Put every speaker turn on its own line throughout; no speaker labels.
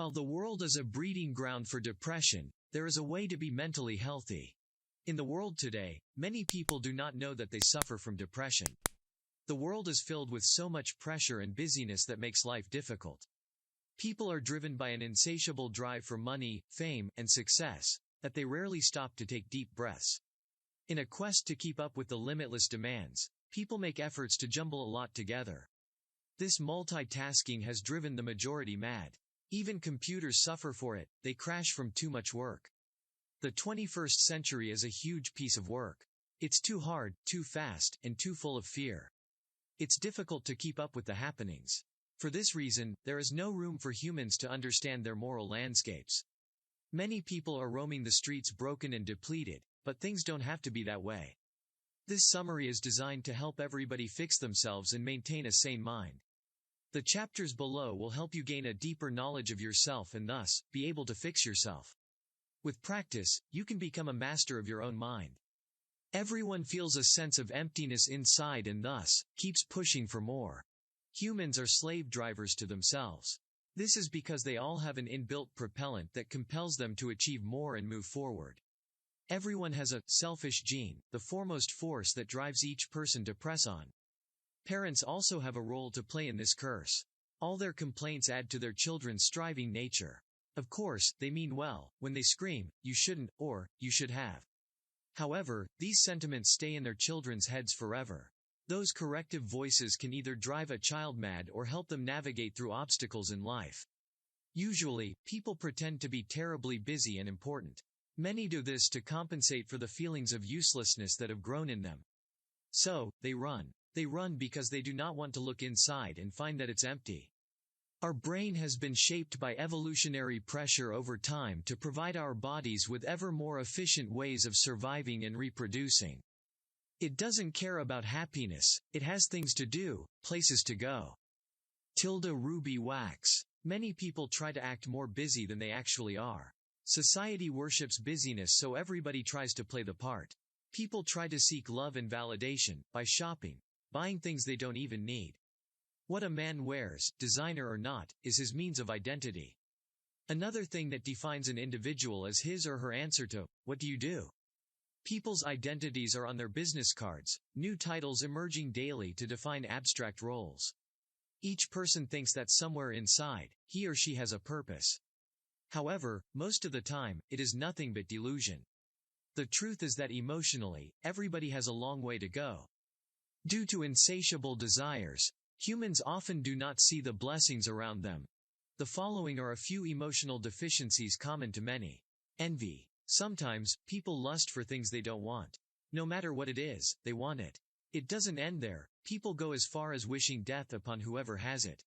While the world is a breeding ground for depression, there is a way to be mentally healthy. In the world today, many people do not know that they suffer from depression. The world is filled with so much pressure and busyness that makes life difficult. People are driven by an insatiable drive for money, fame, and success, that they rarely stop to take deep breaths. In a quest to keep up with the limitless demands, people make efforts to jumble a lot together. This multitasking has driven the majority mad. Even computers suffer for it, they crash from too much work. The 21st century is a huge piece of work. It's too hard, too fast, and too full of fear. It's difficult to keep up with the happenings. For this reason, there is no room for humans to understand their moral landscapes. Many people are roaming the streets broken and depleted, but things don't have to be that way. This summary is designed to help everybody fix themselves and maintain a sane mind. The chapters below will help you gain a deeper knowledge of yourself and thus, be able to fix yourself. With practice, you can become a master of your own mind. Everyone feels a sense of emptiness inside and thus, keeps pushing for more. Humans are slave drivers to themselves. This is because they all have an inbuilt propellant that compels them to achieve more and move forward. Everyone has a selfish gene, the foremost force that drives each person to press on. Parents also have a role to play in this curse. All their complaints add to their children's striving nature. Of course, they mean well, when they scream, "You shouldn't," or, "You should have." However, these sentiments stay in their children's heads forever. Those corrective voices can either drive a child mad or help them navigate through obstacles in life. Usually, people pretend to be terribly busy and important. Many do this to compensate for the feelings of uselessness that have grown in them. So, they run. They run because they do not want to look inside and find that it's empty. Our brain has been shaped by evolutionary pressure over time to provide our bodies with ever more efficient ways of surviving and reproducing. It doesn't care about happiness, it has things to do, places to go. Ruby Wax. Many people try to act more busy than they actually are. Society worships busyness, so everybody tries to play the part. People try to seek love and validation by shopping, buying things they don't even need. What a man wears, designer or not, is his means of identity. Another thing that defines an individual is his or her answer to, "What do you do?" People's identities are on their business cards, new titles emerging daily to define abstract roles. Each person thinks that somewhere inside, he or she has a purpose. However, most of the time, it is nothing but delusion. The truth is that emotionally, everybody has a long way to go. Due to insatiable desires, humans often do not see the blessings around them. The following are a few emotional deficiencies common to many. Envy. Sometimes, people lust for things they don't want. No matter what it is, they want it. It doesn't end there, people go as far as wishing death upon whoever has it.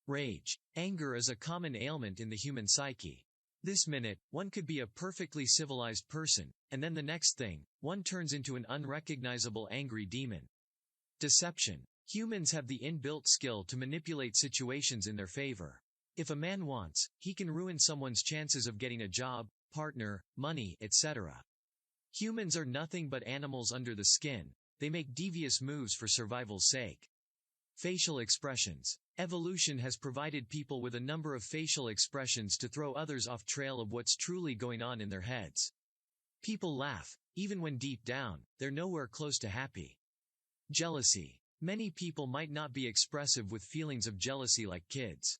Rage. Anger is a common ailment in the human psyche. This minute, one could be a perfectly civilized person, and then the next thing, one turns into an unrecognizable angry demon. Deception. Humans have the inbuilt skill to manipulate situations in their favor. If a man wants, he can ruin someone's chances of getting a job, partner, money, etc. Humans are nothing but animals under the skin. They make devious moves for survival's sake. Facial expressions. Evolution has provided people with a number of facial expressions to throw others off trail of what's truly going on in their heads. People laugh, even when deep down, they're nowhere close to happy. Jealousy. Many people might not be expressive with feelings of jealousy like kids.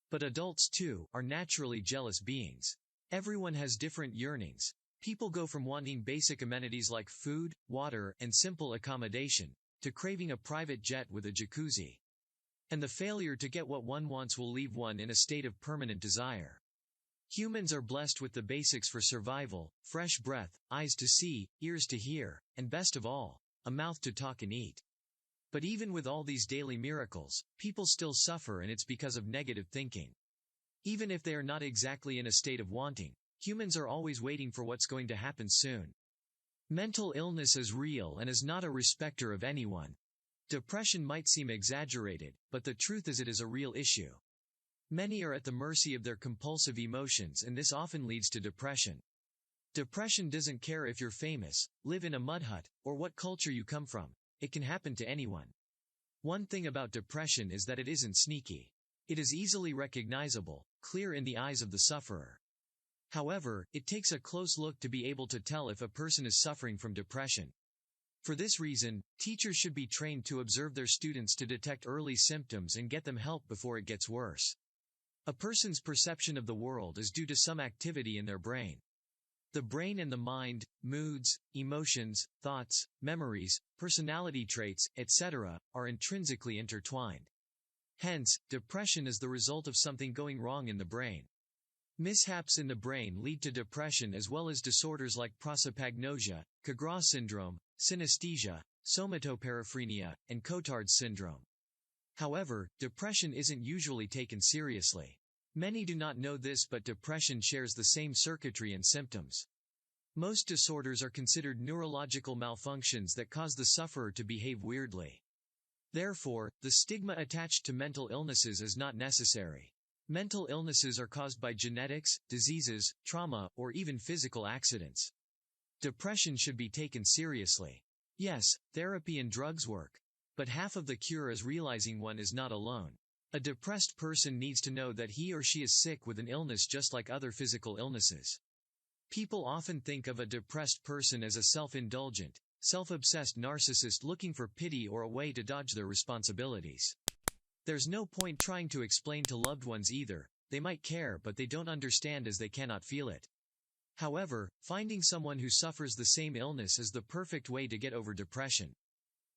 But adults too, are naturally jealous beings. Everyone has different yearnings. People go from wanting basic amenities like food, water, and simple accommodation, to craving a private jet with a jacuzzi. And the failure to get what one wants will leave one in a state of permanent desire. Humans are blessed with the basics for survival: fresh breath, eyes to see, ears to hear, and best of all, a mouth to talk and eat. But even with all these daily miracles, people still suffer, and it's because of negative thinking. Even if they are not exactly in a state of wanting, humans are always waiting for what's going to happen soon. Mental illness is real and is not a respecter of anyone. Depression might seem exaggerated, but the truth is it is a real issue. Many are at the mercy of their compulsive emotions, and this often leads to depression. Depression doesn't care if you're famous, live in a mud hut, or what culture you come from. It can happen to anyone. One thing about depression is that it isn't sneaky. It is easily recognizable, clear in the eyes of the sufferer. However, it takes a close look to be able to tell if a person is suffering from depression. For this reason, teachers should be trained to observe their students to detect early symptoms and get them help before it gets worse. A person's perception of the world is due to some activity in their brain. The brain and the mind, moods, emotions, thoughts, memories, personality traits, etc., are intrinsically intertwined. Hence, depression is the result of something going wrong in the brain. Mishaps in the brain lead to depression as well as disorders like prosopagnosia, Cagras syndrome, synesthesia, somatoparaphrenia, and Cotard's syndrome. However, depression isn't usually taken seriously. Many do not know this, but depression shares the same circuitry and symptoms. Most disorders are considered neurological malfunctions that cause the sufferer to behave weirdly. Therefore, the stigma attached to mental illnesses is not necessary. Mental illnesses are caused by genetics, diseases, trauma, or even physical accidents. Depression should be taken seriously. Yes, therapy and drugs work. But half of the cure is realizing one is not alone. A depressed person needs to know that he or she is sick with an illness just like other physical illnesses. People often think of a depressed person as a self-indulgent, self-obsessed narcissist looking for pity or a way to dodge their responsibilities. There's no point trying to explain to loved ones either. They might care, but they don't understand as they cannot feel it. However, finding someone who suffers the same illness is the perfect way to get over depression.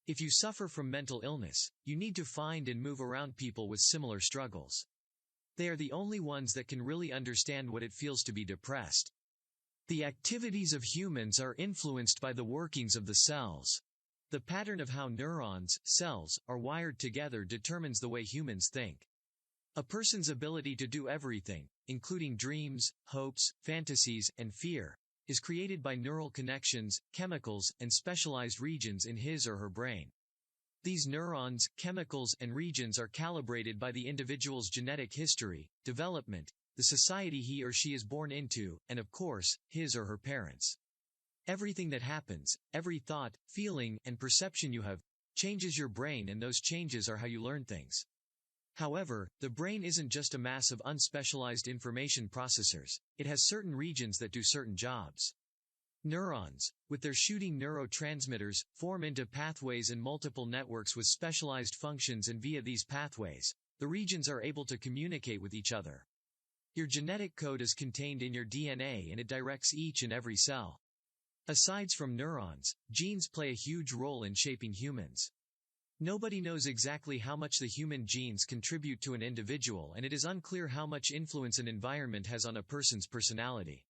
If you suffer from mental illness, you need to find and move around people with similar struggles. They are the only ones that can really understand what it feels to be depressed. The activities of humans are influenced by the workings of the cells. The pattern of how neurons, cells, are wired together determines the way humans think. A person's ability to do everything, including dreams, hopes, fantasies, and fear, is created by neural connections, chemicals, and specialized regions in his or her brain. These neurons, chemicals, and regions are calibrated by the individual's genetic history, development, the society he or she is born into, and of course, his or her parents. Everything that happens, every thought, feeling, and perception you have, changes your brain, and those changes are how you learn things. However, the brain isn't just a mass of unspecialized information processors. It has certain regions that do certain jobs. Neurons, with their shooting neurotransmitters, form into pathways and multiple networks with specialized functions, and via these pathways, the regions are able to communicate with each other. Your genetic code is contained in your DNA, and it directs each and every cell. Aside from neurons, genes play a huge role in shaping humans. Nobody knows exactly how much the human genes contribute to an individual, and it is unclear how much influence an environment has on a person's personality.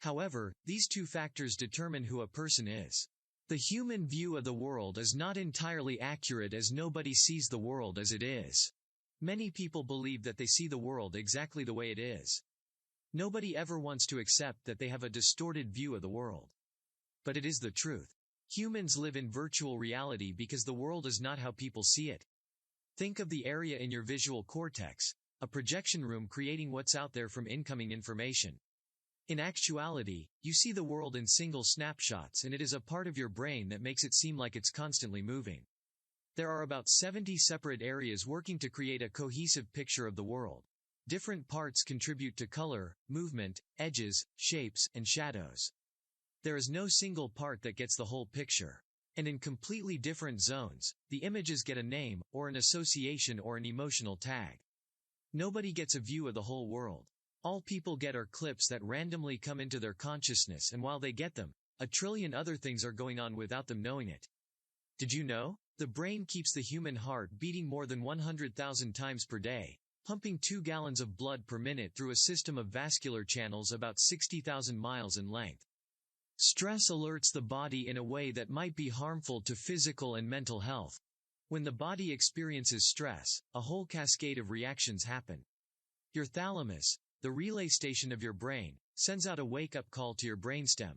However, these two factors determine who a person is. The human view of the world is not entirely accurate, as nobody sees the world as it is. Many people believe that they see the world exactly the way it is. Nobody ever wants to accept that they have a distorted view of the world. But it is the truth. Humans live in virtual reality because the world is not how people see it. Think of the area in your visual cortex, a projection room creating what's out there from incoming information. In actuality, you see the world in single snapshots, and it is a part of your brain that makes it seem like it's constantly moving. There are about 70 separate areas working to create a cohesive picture of the world. Different parts contribute to color, movement, edges, shapes, and shadows. There is no single part that gets the whole picture. And in completely different zones, the images get a name, or an association, or an emotional tag. Nobody gets a view of the whole world. All people get are clips that randomly come into their consciousness, and while they get them, a trillion other things are going on without them knowing it. Did you know? The brain keeps the human heart beating more than 100,000 times per day, pumping 2 gallons of blood per minute through a system of vascular channels about 60,000 miles in length. Stress alerts the body in a way that might be harmful to physical and mental health. When the body experiences stress, a whole cascade of reactions happen. Your thalamus, the relay station of your brain, sends out a wake-up call to your brainstem.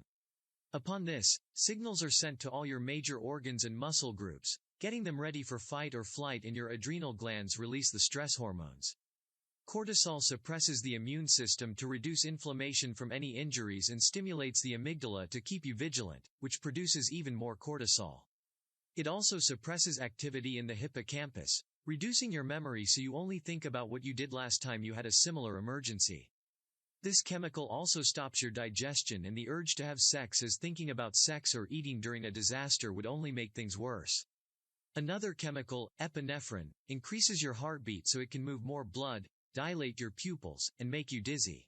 Upon this, signals are sent to all your major organs and muscle groups, getting them ready for fight or flight, and your adrenal glands release the stress hormones. Cortisol suppresses the immune system to reduce inflammation from any injuries and stimulates the amygdala to keep you vigilant, which produces even more cortisol. It also suppresses activity in the hippocampus, reducing your memory so you only think about what you did last time you had a similar emergency. This chemical also stops your digestion and the urge to have sex, as thinking about sex or eating during a disaster would only make things worse. Another chemical, epinephrine, increases your heartbeat so it can move more blood, dilate your pupils, and make you dizzy.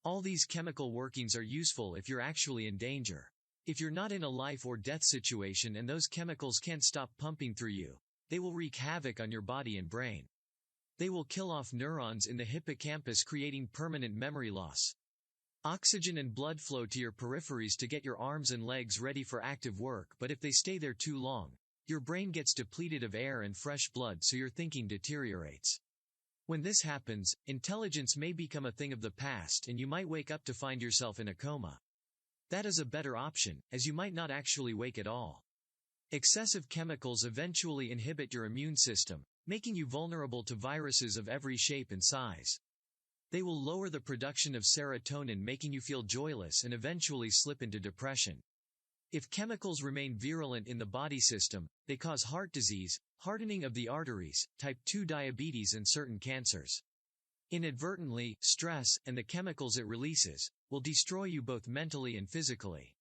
All these chemical workings are useful if you're actually in danger. If you're not in a life or death situation and those chemicals can't stop pumping through you, they will wreak havoc on your body and brain. They will kill off neurons in the hippocampus, creating permanent memory loss. Oxygen and blood flow to your peripheries to get your arms and legs ready for active work, but if they stay there too long, your brain gets depleted of air and fresh blood, so your thinking deteriorates. When this happens, intelligence may become a thing of the past and you might wake up to find yourself in a coma. That is a better option, as you might not actually wake at all. Excessive chemicals eventually inhibit your immune system, making you vulnerable to viruses of every shape and size. They will lower the production of serotonin, making you feel joyless and eventually slip into depression. If chemicals remain virulent in the body system, they cause heart disease, hardening of the arteries, type 2 diabetes, and certain cancers. Inadvertently, stress, and the chemicals it releases, will destroy you both mentally and physically.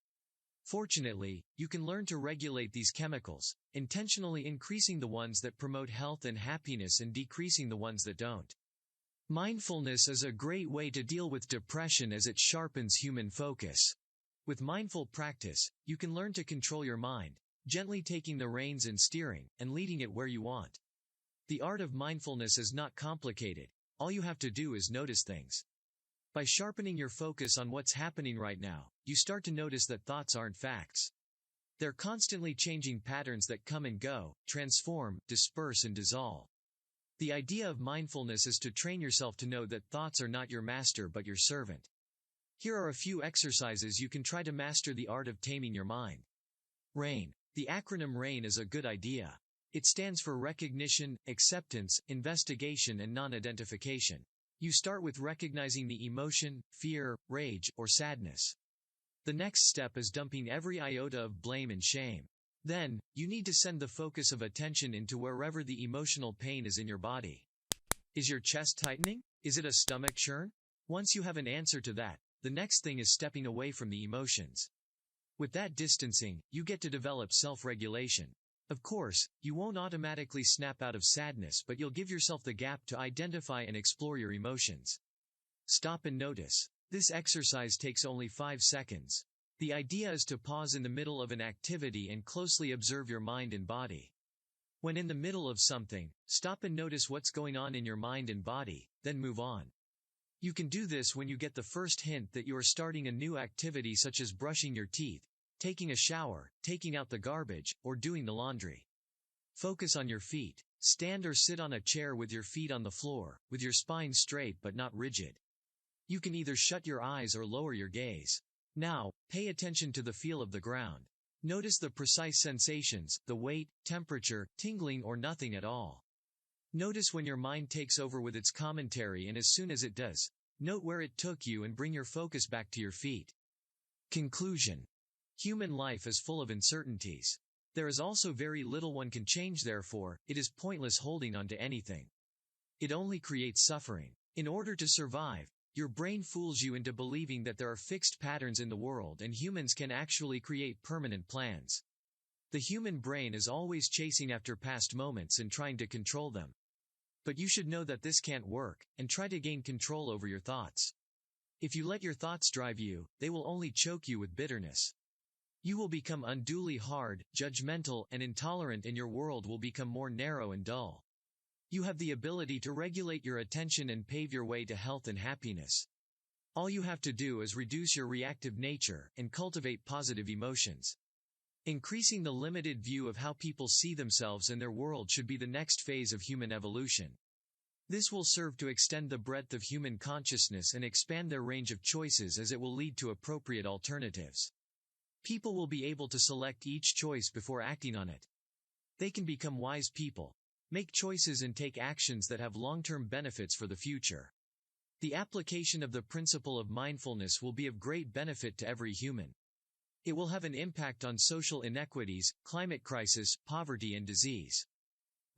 Fortunately, you can learn to regulate these chemicals, intentionally increasing the ones that promote health and happiness and decreasing the ones that don't. Mindfulness is a great way to deal with depression as it sharpens human focus. With mindful practice, you can learn to control your mind, gently taking the reins and steering, and leading it where you want. The art of mindfulness is not complicated. All you have to do is notice things. By sharpening your focus on what's happening right now, you start to notice that thoughts aren't facts. They're constantly changing patterns that come and go, transform, disperse, and dissolve. The idea of mindfulness is to train yourself to know that thoughts are not your master but your servant. Here are a few exercises you can try to master the art of taming your mind. RAIN. The acronym RAIN is a good idea. It stands for recognition, acceptance, investigation, and non-identification. You start with recognizing the emotion, fear, rage, or sadness. The next step is dumping every iota of blame and shame. Then, you need to send the focus of attention into wherever the emotional pain is in your body. Is your chest tightening? Is it a stomach churn? Once you have an answer to that, the next thing is stepping away from the emotions. With that distancing, you get to develop self-regulation. Of course, you won't automatically snap out of sadness, but you'll give yourself the gap to identify and explore your emotions. Stop and notice. This exercise takes only 5 seconds. The idea is to pause in the middle of an activity and closely observe your mind and body. When in the middle of something, stop and notice what's going on in your mind and body, then move on. You can do this when you get the first hint that you are starting a new activity, such as brushing your teeth, taking a shower, taking out the garbage, or doing the laundry. Focus on your feet. Stand or sit on a chair with your feet on the floor, with your spine straight but not rigid. You can either shut your eyes or lower your gaze. Now, pay attention to the feel of the ground. Notice the precise sensations, the weight, temperature, tingling, or nothing at all. Notice when your mind takes over with its commentary, and as soon as it does, note where it took you and bring your focus back to your feet. Conclusion. Human life is full of uncertainties. There is also very little one can change, therefore, it is pointless holding on to anything. It only creates suffering. In order to survive, your brain fools you into believing that there are fixed patterns in the world and humans can actually create permanent plans. The human brain is always chasing after past moments and trying to control them. But you should know that this can't work, and try to gain control over your thoughts. If you let your thoughts drive you, they will only choke you with bitterness. You will become unduly hard, judgmental, and intolerant, and your world will become more narrow and dull. You have the ability to regulate your attention and pave your way to health and happiness. All you have to do is reduce your reactive nature and cultivate positive emotions. Increasing the limited view of how people see themselves and their world should be the next phase of human evolution. This will serve to extend the breadth of human consciousness and expand their range of choices, as it will lead to appropriate alternatives. People will be able to select each choice before acting on it. They can become wise people, make choices and take actions that have long-term benefits for the future. The application of the principle of mindfulness will be of great benefit to every human. It will have an impact on social inequities, climate crisis, poverty, and disease.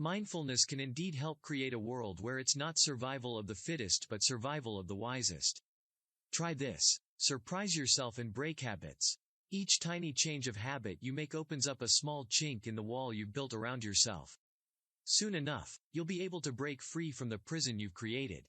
Mindfulness can indeed help create a world where it's not survival of the fittest but survival of the wisest. Try this. Surprise yourself and break habits. Each tiny change of habit you make opens up a small chink in the wall you've built around yourself. Soon enough, you'll be able to break free from the prison you've created.